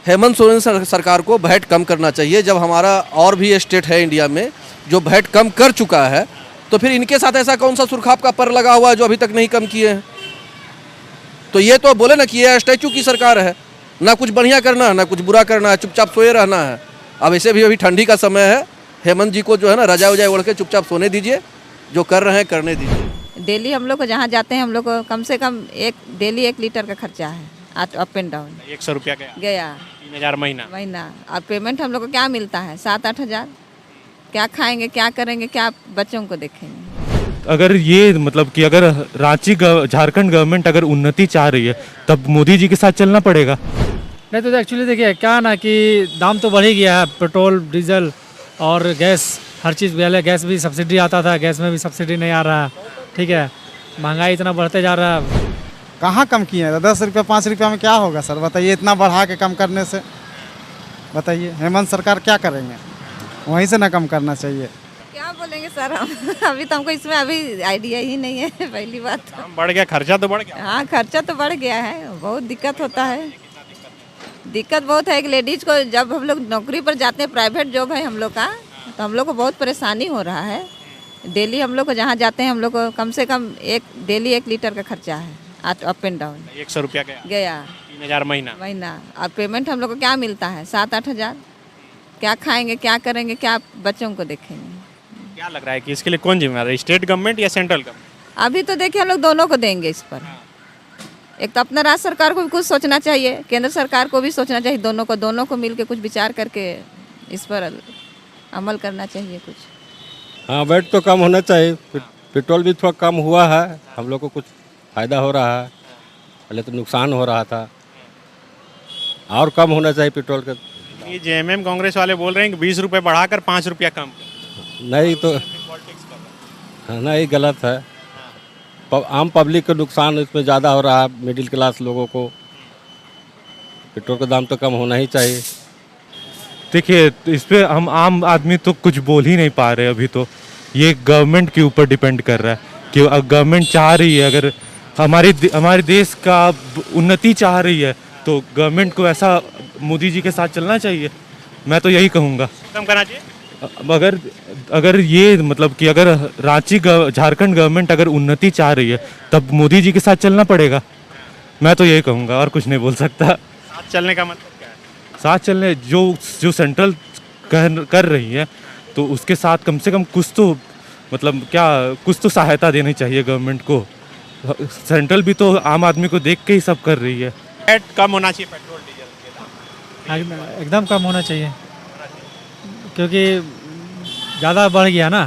हेमंत सोरेन सरकार को वैट कम करना चाहिए। जब हमारा और भी स्टेट है इंडिया में जो वैट कम कर चुका है, तो फिर इनके साथ ऐसा कौन सा सुरखाप का पर लगा हुआ है जो अभी तक नहीं कम किए हैं। तो ये तो बोले ना कि ये स्टैचू की सरकार है, ना कुछ बढ़िया करना है ना कुछ बुरा करना है, चुपचाप सोए रहना है। अब ऐसे भी अभी ठंडी का समय है, हेमंत जी को जो है ना रजाई वजाई ओढ़ के चुपचाप सोने दीजिए, जो कर रहे हैं करने दीजिए। डेली हम लोग को जहाँ जाते हैं हम लोग को कम से कम डेली 1 लीटर का खर्चा है अप एंड डाउन। 100 रुपया गया 3000 महीना। और पेमेंट हम लोग को क्या मिलता है 7-8 हज़ार। क्या खाएंगे, क्या करेंगे, क्या बच्चों को देखेंगे। अगर ये मतलब कि अगर रांची झारखंड गवर्नमेंट अगर उन्नति चाह रही है तब मोदी जी के साथ चलना पड़ेगा। नहीं तो एक्चुअली देखिए क्या ना कि दाम तो बढ़ ही गया है, पेट्रोल डीजल और गैस हर चीज़। पहले गैस भी सब्सिडी आता था, गैस में भी सब्सिडी नहीं आ रहा, ठीक है। महंगाई इतना बढ़ते जा रहा है। कहाँ कम किए हैं? 10 रुपये 5 रुपये में क्या होगा सर, बताइए। इतना बढ़ा के कम करने से बताइए हेमंत सरकार क्या करेंगे? वहीं से ना कम करना चाहिए। क्या बोलेंगे सर हम अभी तो हमको इसमें अभी आइडिया ही नहीं है। पहली बात बढ़ गया, खर्चा तो बढ़ गया। हाँ, खर्चा तो बढ़ गया है, बहुत दिक्कत होता है। दिक्कत बहुत है। एक लेडीज को जब हम लोग नौकरी पर जाते हैं, प्राइवेट जॉब है हम लोग का, तो हम लोग को बहुत परेशानी हो रहा है। डेली हम लोग को जहाँ जाते हैं हम लोग को कम से कम डेली 1 लीटर का खर्चा है अप एंड डाउन। 100 रुपया गया 3000 महीना। और पेमेंट हम लोग को क्या मिलता है 7-8 हज़ार। क्या खाएंगे, क्या करेंगे, क्या बच्चों को देखेंगे। क्या लग रहा है कि इसके लिए कौन जिम्मेदार है, स्टेट गवर्नमेंट या सेंट्रल गवर्नमेंट? अभी तो देखिए हम लोग दोनों को देंगे इस पर। एक तो अपना राज्य सरकार को भी कुछ सोचना चाहिए, केंद्र सरकार को भी सोचना चाहिए। दोनों को मिल के कुछ विचार करके इस पर अमल करना चाहिए कुछ। हाँ, वैट तो कम होना चाहिए। पेट्रोल भी थोड़ा कम हुआ है, हम लोग को कुछ फ़ायदा हो रहा है, पहले तो नुकसान हो रहा था। और कम होना चाहिए पेट्रोल का। ये जेएमएम कांग्रेस वाले बोल रहे हैं कि 20 रुपये बढ़ाकर 5 रुपया कम। नहीं तो नहीं, गलत है। आम पब्लिक को नुकसान इसमें ज़्यादा हो रहा है, मिडिल क्लास लोगों को। पेट्रोल का दाम तो कम होना ही चाहिए। देखिए इस पे हम आम आदमी तो कुछ बोल ही नहीं पा रहे अभी। तो ये गवर्नमेंट के ऊपर डिपेंड कर रहा है कि गवर्नमेंट चाह रही है, अगर हमारे देश का उन्नति चाह रही है तो गवर्नमेंट को ऐसा मोदी जी के साथ चलना चाहिए। मैं तो यही कहूँगा कम करना चाहिए। अगर ये मतलब कि अगर रांची झारखंड गवर्नमेंट अगर उन्नति चाह रही है तब मोदी जी के साथ चलना पड़ेगा। मैं तो यही कहूँगा और कुछ नहीं बोल सकता। साथ चलने का मतलब क्या है? साथ चलने जो सेंट्रल कर रही है तो उसके साथ कम से कम कुछ तो मतलब कुछ तो सहायता देनी चाहिए गवर्नमेंट को। सेंट्रल भी तो आम आदमी को देख के ही सब कर रही है। वैट कम होना चाहिए पेट्रोल डीजल के दाम। एकदम कम होना चाहिए, क्योंकि ज़्यादा बढ़ गया ना,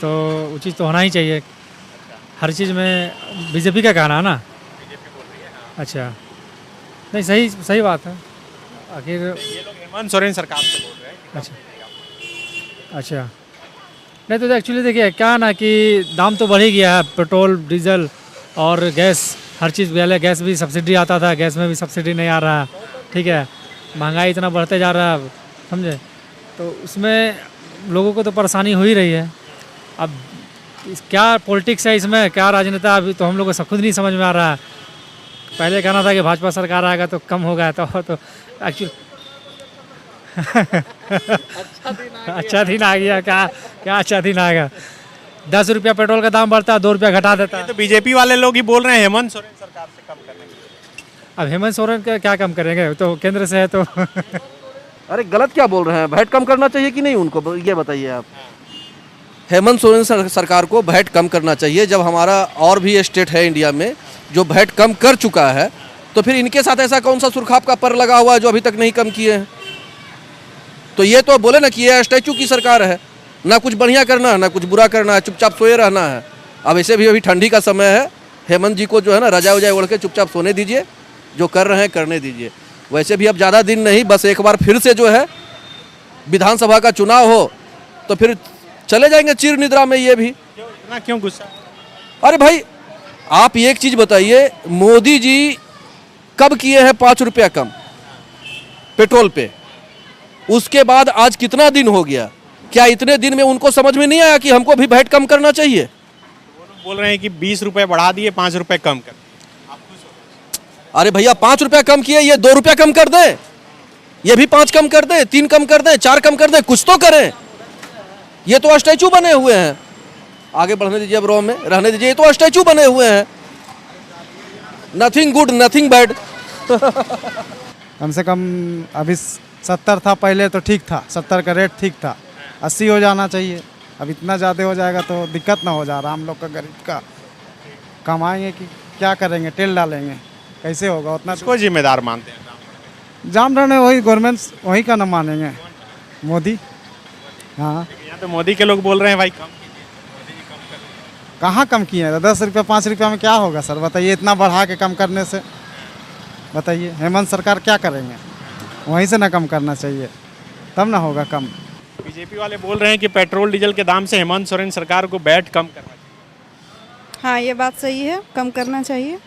तो उचित तो होना ही चाहिए। हर चीज़ में बीजेपी का कहना है ना। अच्छा, नहीं सही बात है। आखिर ये लोग हेमंत सोरेन सरकार से बोल रहे हैं। अच्छा, नहीं तो एक्चुअली देखिए क्या ना कि दाम तो बढ़ ही गया है, पेट्रोल डीजल और गैस हर चीज़। पहले गैस भी सब्सिडी आता था, गैस में भी सब्सिडी नहीं आ रहा, ठीक है। महंगाई इतना बढ़ते जा रहा है, समझे। तो उसमें लोगों को तो परेशानी हो ही रही है। अब क्या पॉलिटिक्स है इसमें, क्या राजनेता, अभी तो हम लोग को खुद नहीं समझ में आ रहा है। पहले कहना था कि भाजपा सरकार आएगा तो कम होगा, तो एक्चुअली अच्छा दिन आ गया। क्या अच्छा दिन आएगा? 10 रुपया पेट्रोल का दाम बढ़ता है, 2 रुपया घटा देता है। तो बीजेपी वाले लोग ही बोल रहे हैं हेमंत सोरेन सरकार से कम करने के लिए। अब हेमंत सोरेन का क्या कम करेंगे, तो केंद्र से है तो अरे गलत क्या बोल रहे हैं? वैट कम करना चाहिए कि नहीं उनको, ये बताइए आप। हेमंत सोरेन सरकार को वैट कम करना चाहिए। जब हमारा और भी स्टेट है इंडिया में जो वैट कम कर चुका है, तो फिर इनके साथ ऐसा कौन सा सुरखाप का पर लगा हुआ है जो अभी तक नहीं कम किए हैं। तो ये तो बोले ना कि ये स्टैचू की सरकार है, ना कुछ बढ़िया करना है ना कुछ बुरा करना है, चुपचाप सोए रहना है। अब ऐसे भी अभी ठंडी का समय है, हेमंत जी को जो है ना रजाई वजाई ओढ़ के चुपचाप सोने दीजिए, जो कर रहे हैं करने दीजिए। वैसे भी अब ज़्यादा दिन नहीं, बस एक बार फिर से जो है विधानसभा का चुनाव हो तो फिर चले जाएंगे चिर निद्रा में। ये भी इतना क्यों गुस्सा? अरे भाई आप एक चीज़ बताइए, मोदी जी कब किए हैं 5 रुपया कम पेट्रोल पे? उसके बाद आज कितना दिन हो गया? क्या इतने दिन में उनको समझ में नहीं आया कि हमको भी वैट कम करना चाहिए? वो लोग बोल रहे हैं कि 20 रुपये बढ़ा दिए, 5 रुपये कम कर। अरे भैया 5 रुपया कम किए, ये 2 रुपया कम कर दें ये भी 5 कम कर दें, 3 कम कर दें, 4 कम कर दें, कुछ तो करें। ये तो स्टैचू बने हुए हैं। आगे बढ़ने दीजिए, अब रो में रहने दीजिए, ये तो स्टैचू बने हुए हैं। Nothing good nothing bad. कम से कम अभी 70 था पहले तो ठीक था, 70 का रेट ठीक था, 80 हो जाना चाहिए। अब इतना ज़्यादा हो जाएगा तो दिक्कत ना हो जा रहा हम लोग का, गरीब का। कमाएंगे कि क्या करेंगे, तेल डालेंगे, कैसे होगा उतना। किसको जिम्मेदार मानते हैं? जाम रहने वही गवर्नमेंट वही का न मानेंगे, मोदी। हाँ, यहाँ तो मोदी के लोग बोल रहे हैं भाई कम कहाँ कम किए हैं? 10 रुपया 5 रुपया में क्या होगा सर, बताइए। इतना बढ़ा के कम करने से बताइए हेमंत सरकार क्या करेंगे? वहीं से ना कम करना चाहिए, तब ना होगा कम। बीजेपी वाले बोल रहे हैं कि पेट्रोल डीजल के दाम से हेमंत सोरेन सरकार को वैट कम करना चाहिए। हाँ, ये बात सही है, कम करना चाहिए।